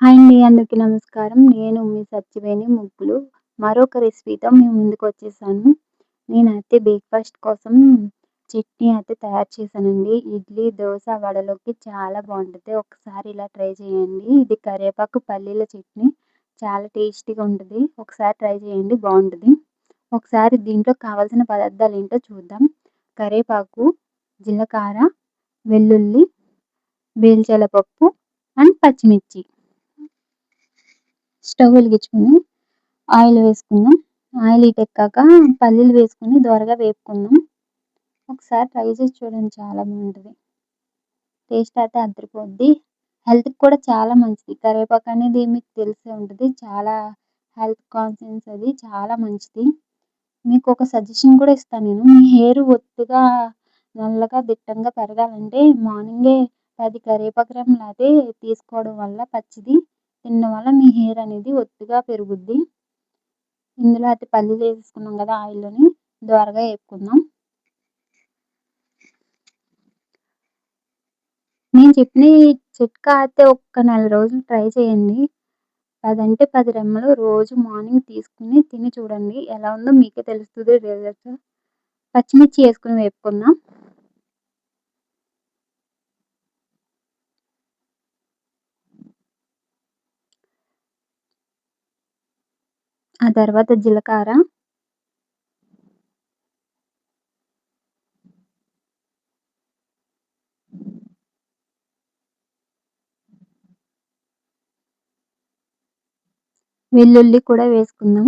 Hi అండి. అందరికీ నమస్కారం. నేను మీ సత్యవేణి ముగ్గులు. మరొక రెసిపీతో మీ ముందుకొచ్చేసాను. నేనైతే బ్రేక్‌ఫాస్ట్ కోసం చట్నీ అయితే తయారు చేశానండి. ఇడ్లీ, దోస, వడలోకి చాలా బావుంటది. ఒకసారి ఇలా ట్రై చేయండి. ఇది కరివేపాకు, పల్లీల చట్నీ. చాలా టేస్టీగా ఉంటది. ఒకసారి ట్రై చేయండి బావుంటది. ఒకసారి దీంట్లో కావాల్సిన పదార్థాలేంటో చూద్దాం. కరివేపాకు, జీలకర్ర, వెల్లుల్లి, వేరుశెనగ పప్పు అండ్ పచ్చిమిర్చి. స్టవ్ వెలిగించుకొని ఆయిల్ వేసుకుందాం. ఆయిల్ హీటెక్కాక పల్లీలు వేసుకొని దోరగా వేపుకుందాం. ఒకసారి ట్రై చేసి చూడండి చాలా బావుంటది. టేస్ట్ అయితే అదిరిపోద్ది. హెల్త్‌కి కూడా చాలా మంచిది. కరివేపాకు అనేది మీకు తెలిసే ఉంటది. చాలా హెల్త్ కాన్షియస్ అది చాలా మంచిది. మీకొక సజెషన్ కూడా ఇస్తాను నేను. మీ హెయిర్ ఒత్తుగా, నల్లగా, దిట్టంగా పెరగాలంటే మార్నింగే 10 కరివేపాకు రెమ్మలైతే తీసుకోవడం వల్ల పచ్చిది తినడం వల్ల మీ హెయిర్ అనేది ఒత్తుగా పెరుగుద్ది. ఇందులో అయితే పల్లీలు వేసేసుకున్నాం కదా ఆయిల్‌లోని దోరగా వేపుకుందాం. నేను చెప్పిన ఈ చిట్కా అయితే ఒక్క నెల రోజులు ట్రై చేయండి. 10 అంటే 10 రెమ్మలు రోజు మార్నింగ్ తీసుకొని తిని చూడండి. ఎలా ఉందో మీకే తెలుస్తది రిజల్ట్. పచ్చిమిర్చి వేసుకొని వేపుకుందాం. ఆ తర్వాత జీలకర్ర, వెల్లుల్లి కూడా వేసుకుందాం.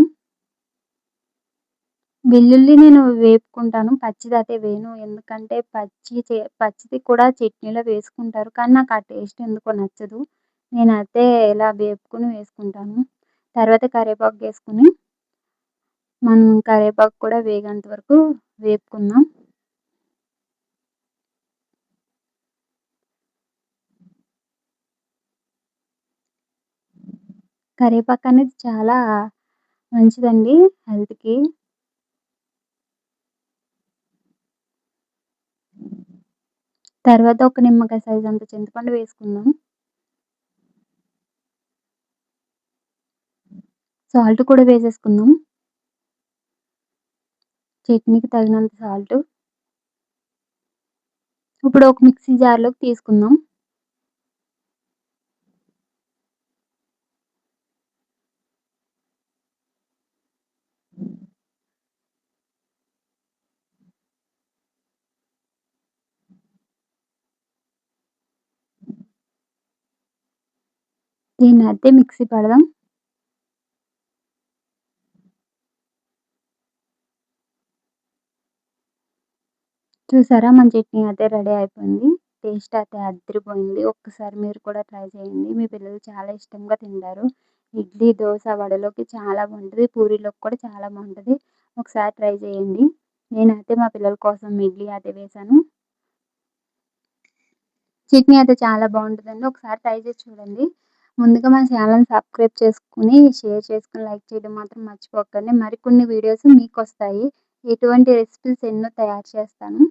వెల్లుల్లి నేను వేపుకుంటాను. పచ్చిదైతే వేయను. ఎందుకంటే పచ్చిది కూడా చట్నీలో వేసుకుంటారు. కానీ నాకు ఆ టేస్ట్ ఎందుకో నచ్చదు. నేనైతే ఇలా వేపుకొని వేసుకుంటాను. తర్వాత కరివేపాకేసుకొని మనం కరివేపాకు కూడా వేగేంత వరకు వేపుకుందాం. కరివేపాకనేది చాలా మంచిదండి హెల్త్‌కి. తర్వాత ఒక నిమ్మకాయ సైజంత చింతపండు వేసుకుందాం. సాల్ట్ కూడా వేసేసుకుందాం. చట్నీకి తగినంత సాల్టు. ఇప్పుడు ఒక మిక్సీ జార్‌లోకి తీసుకుందాం. దీన్నయితే మిక్సీ పడదాం. చూసారా మన చట్నీ అయితే రెడీ అయిపోయింది. టేస్ట్ అయితే అదిరిపోయింది. ఒక్కసారి మీరు కూడా ట్రై చేయండి. మీ పిల్లలు చాలా ఇష్టంగా తింటారు. ఇడ్లీ, దోస, వడలోకి చాలా బావుంటది. పూరీలోకి కూడా చాలా బావుంటది. ఒకసారి ట్రై చేయండి. నేనైతే మా పిల్లల కోసం ఇడ్లీ అయితే వేశాను. చట్నీ అయితే చాలా బావుంటదండి. ఒకసారి ట్రై చేసి చూడండి. ముందుగా మన ఛానెల్‌ని సబ్స్క్రైబ్ చేసుకొని, షేర్ చేసుకొని, లైక్ చేయడం మాత్రం మర్చిపోకండి. మరికొన్ని వీడియోస్ మీకొస్తాయి. ఇటువంటి రెసిపీస్ ఎన్నో తయారు చేస్తాను.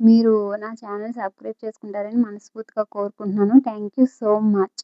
మీరు నా ఛానెల్ సబ్స్క్రైబ్ చేసుకుంటారని మనస్ఫూర్తిగా కోరుకుంటున్నాను. Thank you so much.